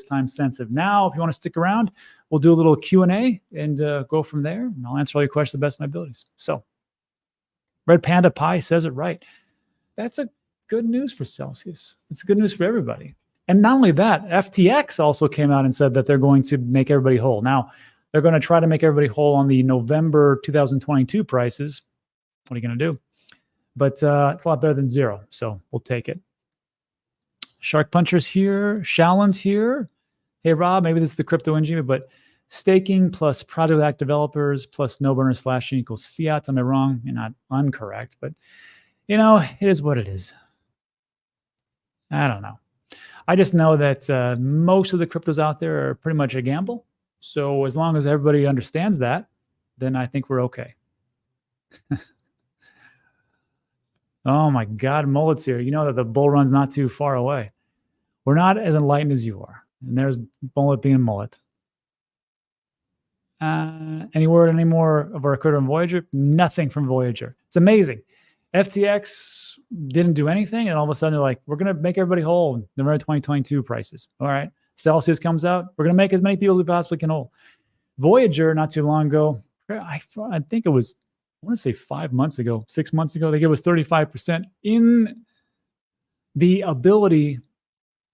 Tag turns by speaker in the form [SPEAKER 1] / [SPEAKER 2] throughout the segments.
[SPEAKER 1] time sensitive. Now, if you want to stick around, we'll do a little Q&A and go from there. And I'll answer all your questions to the best of my abilities. So Red Panda Pie says it right. That's a good news for Celsius. It's good news for everybody. And not only that, FTX also came out and said that they're going to make everybody whole. Now, they're going to try to make everybody whole on the November 2022 prices. What are you going to do? But it's a lot better than zero, so we'll take it. Shark Puncher's here. Shallon's here. Hey, Rob, maybe this is the crypto engineer, but staking plus project developers plus no burner slashing equals fiat. Am I wrong? You're not incorrect, but you know, it is what it is. I don't know. I just know that most of the cryptos out there are pretty much a gamble. So as long as everybody understands that, then I think we're okay. Oh my God, Mullet's here. You know that the bull run's not too far away. We're not as enlightened as you are. And there's Mullet being Mullet. Any word any more of our crypto on Voyager? Nothing from Voyager. It's amazing. FTX didn't do anything, and all of a sudden they're like, we're going to make everybody whole. November 2022 prices. All right. Celsius comes out. We're going to make as many people as we possibly can whole. Voyager, not too long ago, I think it was, I want to say 5 months ago, 6 months ago, they gave us 35% in the ability,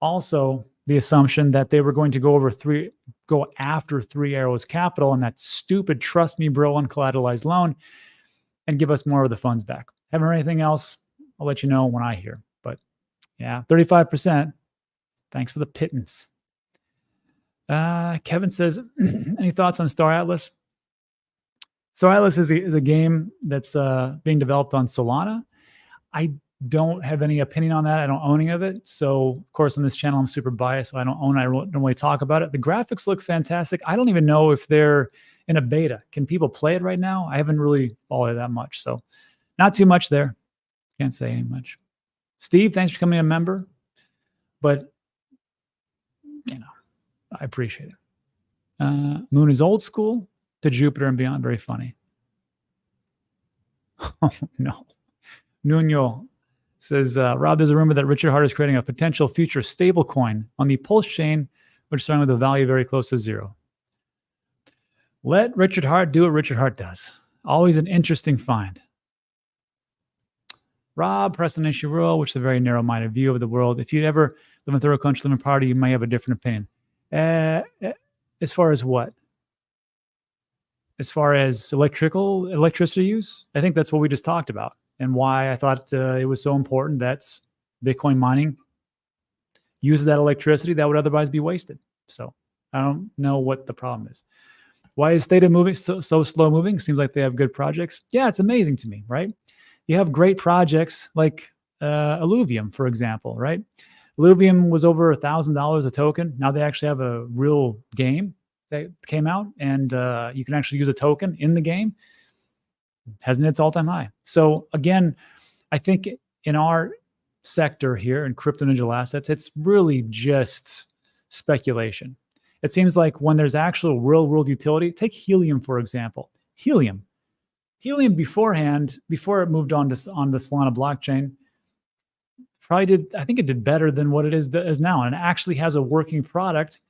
[SPEAKER 1] also the assumption that they were going to go after Three Arrows Capital and that stupid trust me bro uncollateralized loan and give us more of the funds back. Haven't heard anything else. I'll let you know when I hear. But yeah, 35%. Thanks for the pittance. Kevin says, any thoughts on Star Atlas? Star Atlas is a game that's being developed on Solana. I don't have any opinion on that. I don't own any of it. So, of course, on this channel, I'm super biased, so I don't really talk about it. The graphics look fantastic. I don't even know if they're in a beta. Can people play it right now? I haven't really followed it that much. So not too much there. Can't say any much. Steve, thanks for becoming a member. But, you know, I appreciate it. Moon is old school to Jupiter and beyond. Very funny. Oh, no. Nuno says, Rob, there's a rumor that Richard Hart is creating a potential future stable coin on the Pulse chain, which is starting with a value very close to zero. Let Richard Hart do what Richard Hart does. Always an interesting find. Rob, Preston Ishiro, which is a very narrow-minded view of the world. If you'd ever live in a third country, live in a party, you may have a different opinion. As far as what? As far as electricity use? I think that's what we just talked about and why I thought it was so important that Bitcoin mining uses that electricity that would otherwise be wasted. So I don't know what the problem is. Why is Theta moving so slow moving? Seems like they have good projects. Yeah, it's amazing to me, right? You have great projects like Illuvium, for example, right? Illuvium was over $1,000 a token. Now they actually have a real game that came out, and you can actually use a token in the game. Hasn't hit its all-time high. So again, I think in our sector here in crypto digital assets, it's really just speculation. It seems like when there's actual real-world utility, take helium, for example. Helium beforehand, before it moved on the Solana blockchain, I think it did better than what it is now. And it actually has a working product,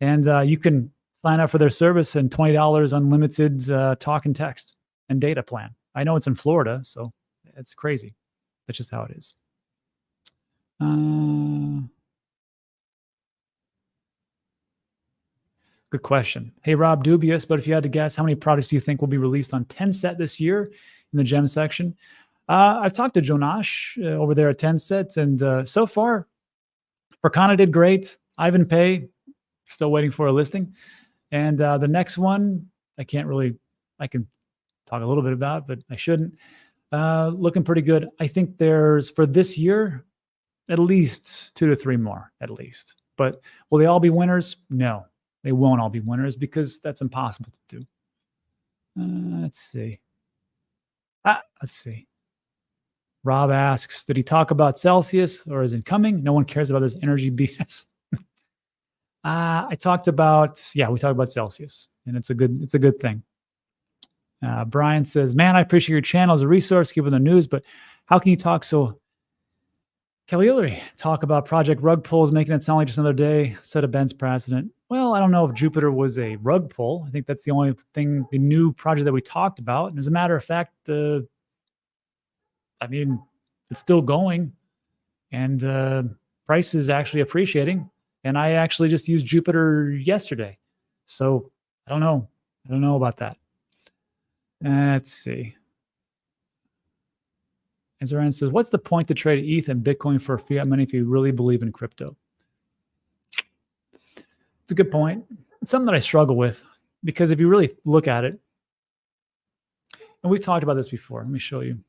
[SPEAKER 1] and you can sign up for their service and $20 unlimited talk and text and data plan. I know it's in Florida, so it's crazy. That's just how it is. Good question. Hey, Rob, dubious, but if you had to guess, how many products do you think will be released on Tencent this year in the gem section? I've talked to Jonash over there at Tencent, and so far, Percana did great. Ivan Pay, still waiting for a listing. And the next one, I can talk a little bit about, but I shouldn't. Looking pretty good. I think there's, for this year, at least 2 to 3 more, at least. But will they all be winners? No, they won't all be winners because that's impossible to do. Let's see. Rob asks, did he talk about Celsius or is it coming? No one cares about this energy BS. We talked about Celsius, and it's a good thing. Brian says, man, I appreciate your channel as a resource, given the news, but how can you talk so Kelly Hillary, talk about Project Rug Pull is making it sound like just another day, set a Ben's precedent. Well, I don't know if Jupiter was a rug pull. I think that's the only thing, the new project that we talked about. And as a matter of fact, I mean, it's still going and price is actually appreciating. And I actually just used Jupiter yesterday. So I don't know. I don't know about that. Let's see. Azarian says, what's the point to trade ETH and Bitcoin for fiat money if you really believe in crypto? It's a good point. It's something that I struggle with because if you really look at it, and we've talked about this before. Let me show you.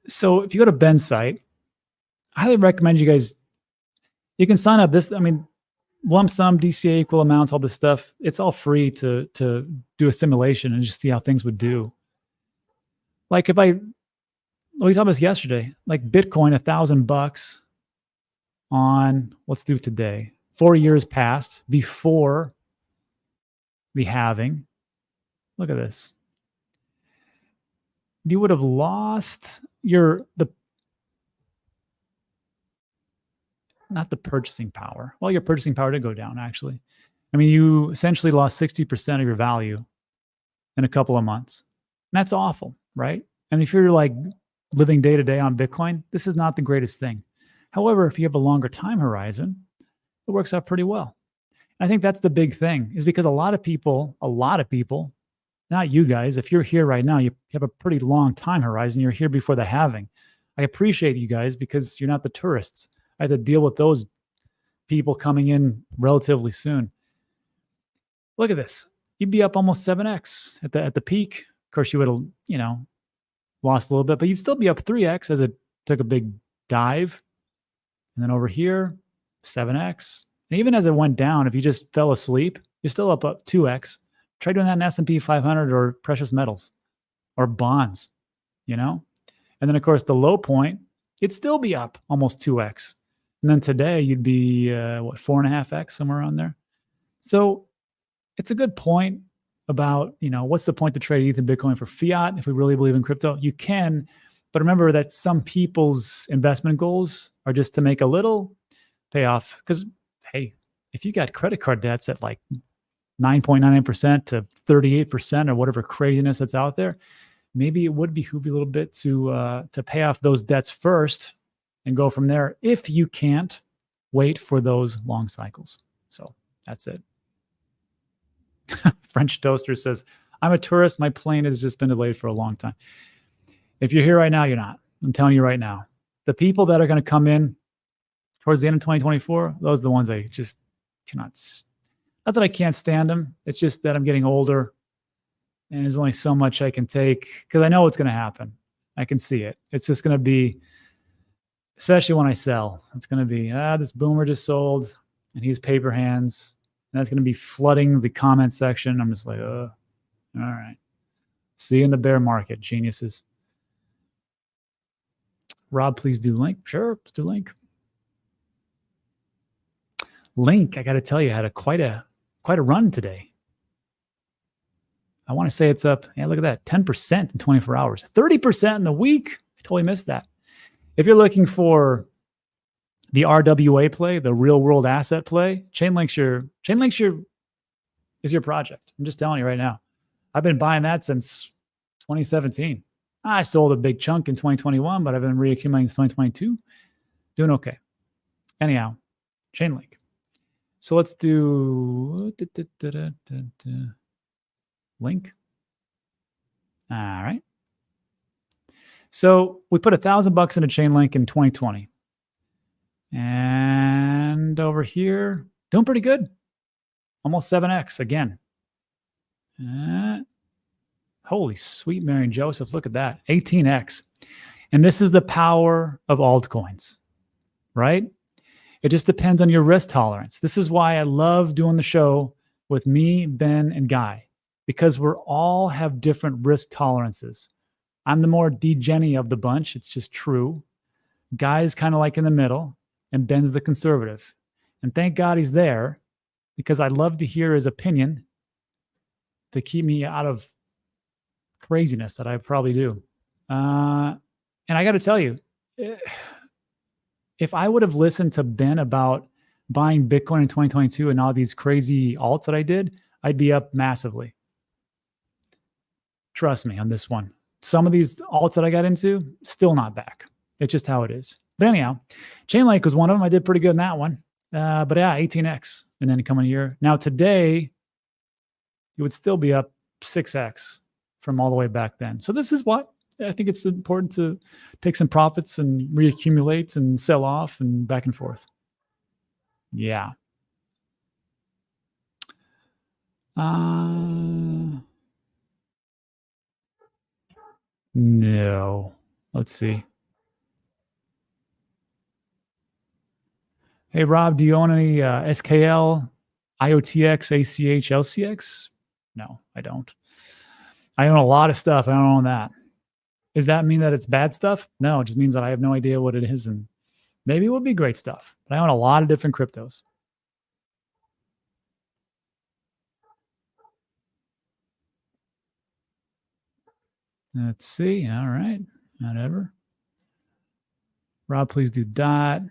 [SPEAKER 1] So if you go to Ben's site, I highly recommend you guys, you can sign up this, I mean, lump sum, DCA, equal amounts, all this stuff. It's all free to do a simulation and just see how things would do. Like if we talked about this yesterday, like Bitcoin, $1,000 on, let's do today, 4 years past before the halving. Look at this. You would have lost not the purchasing power. Well, your purchasing power did go down, actually. I mean, you essentially lost 60% of your value in a couple of months. And that's awful, right? And if you're like living day to day on Bitcoin, this is not the greatest thing. However, if you have a longer time horizon, it works out pretty well. I think that's the big thing, is because a lot of people, not you guys, if you're here right now, you have a pretty long time horizon. You're here before the halving. I appreciate you guys because you're not the tourists. I had to deal with those people coming in relatively soon. Look at this. You'd be up almost 7x at the peak. Of course, you would have, lost a little bit, but you'd still be up 3x as it took a big dive. And then over here, 7x. And even as it went down, if you just fell asleep, you're still up 2x. Try doing that in S&P 500 or precious metals or bonds, And then, of course, the low point, it'd still be up almost 2x. And then today you'd be, 4.5x, somewhere around there. So it's a good point about, what's the point to trade ETH and Bitcoin for fiat if we really believe in crypto? You can, but remember that some people's investment goals are just to make a little payoff. Because, hey, if you got credit card debts at like 9.99% to 38% or whatever craziness that's out there, maybe it would behoove you a little bit to pay off those debts first and go from there if you can't wait for those long cycles. So that's it. French Toaster says, I'm a tourist. My plane has just been delayed for a long time. If you're here right now, you're not. I'm telling you right now. The people that are going to come in towards the end of 2024, those are the ones I just cannot. Not that I can't stand them. It's just that I'm getting older and there's only so much I can take because I know what's going to happen. I can see it. It's just going to be, especially when I sell, it's going to be, this boomer just sold and he's paper hands. And that's going to be flooding the comment section. I'm just like, all right. See you in the bear market, geniuses. Rob, please do link. Sure, let's do link. Link, I got to tell you, had quite a run today. I want to say it's up. Yeah, look at that. 10% in 24 hours. 30% in the week. I totally missed that. If you're looking for the RWA play, the real world asset play, Chainlink's is your project. I'm just telling you right now. I've been buying that since 2017. I sold a big chunk in 2021, but I've been reaccumulating since 2022. Doing okay. Anyhow, Chainlink. So let's do link. All right. So we put $1,000 into Chainlink in 2020. And over here, doing pretty good. Almost 7x again. Holy sweet Mary and Joseph, look at that. 18x. And this is the power of altcoins, right? It just depends on your risk tolerance. This is why I love doing the show with me, Ben, and Guy, because we're all have different risk tolerances. I'm the more degenny of the bunch. It's just true. Guy's kind of like in the middle, and Ben's the conservative. And thank God he's there because I'd love to hear his opinion to keep me out of craziness that I probably do. And I got to tell you, eh, if I would have listened to Ben about buying Bitcoin in 2022 and all these crazy alts that I did, I'd be up massively. Trust me on this one. Some of these alts that I got into, still not back. It's just how it is. But anyhow, Chainlink was one of them. I did pretty good in that one. But yeah, 18x. And then coming here. Now today, it would still be up 6x from all the way back then. So this is why I think it's important to take some profits and reaccumulate and sell off and back and forth. Yeah. No. Let's see. Hey, Rob, do you own any SKL, IOTX, ACH, LCX? No, I don't. I own a lot of stuff. I don't own that. Does that mean that it's bad stuff? No, it just means that I have no idea what it is. And maybe it would be great stuff. But I own a lot of different cryptos. Let's see. All right. Whatever. Rob, please do dot.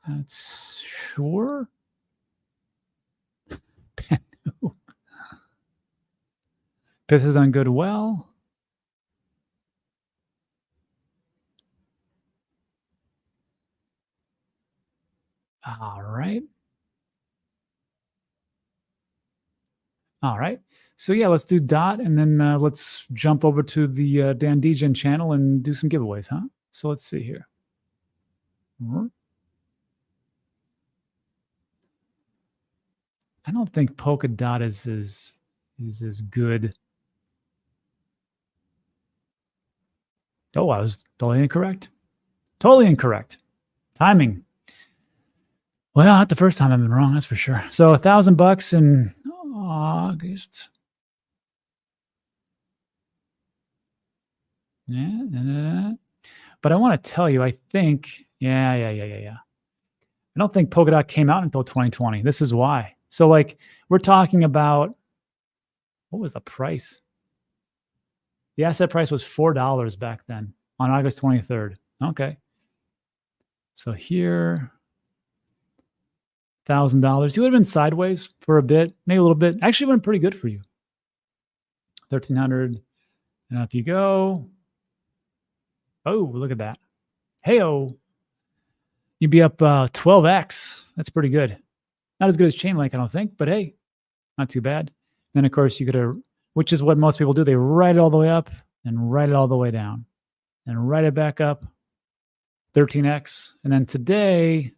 [SPEAKER 1] That's sure. Pith has done good well. All right. All right. So yeah, let's do dot, and then let's jump over to the Dan Degen channel and do some giveaways, huh? So let's see here. I don't think Polkadot is as good. Oh, I was totally incorrect. Totally incorrect. Timing. Well, not the first time I've been wrong, that's for sure. So $1,000 in August. Yeah. But I want to tell you, I think, yeah. I don't think Polkadot came out until 2020. This is why. So like we're talking about, what was the price? The asset price was $4 back then on August 23rd. Okay. So here, $1,000. You would have been sideways for a bit, maybe a little bit. Actually went pretty good for you. 1,300. And up you go. Oh, look at that. Hey-oh. You'd be up 12x. That's pretty good. Not as good as Chainlink, I don't think, but hey, not too bad. Then, of course, you could have, which is what most people do. They write it all the way up and write it all the way down and write it back up, 13x. And then today,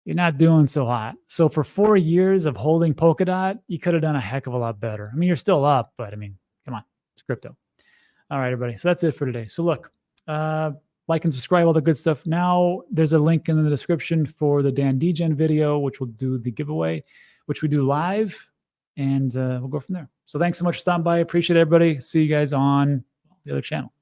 [SPEAKER 1] you're not doing so hot. So for 4 years of holding Polkadot, you could have done a heck of a lot better. I mean, you're still up, but I mean, come on, it's crypto. All right, everybody. So that's it for today. So look, like and subscribe, all the good stuff. Now there's a link in the description for the Dan Degen video, which will do the giveaway, which we do live, and we'll go from there. So thanks so much for stopping by. Appreciate everybody. See you guys on the other channel.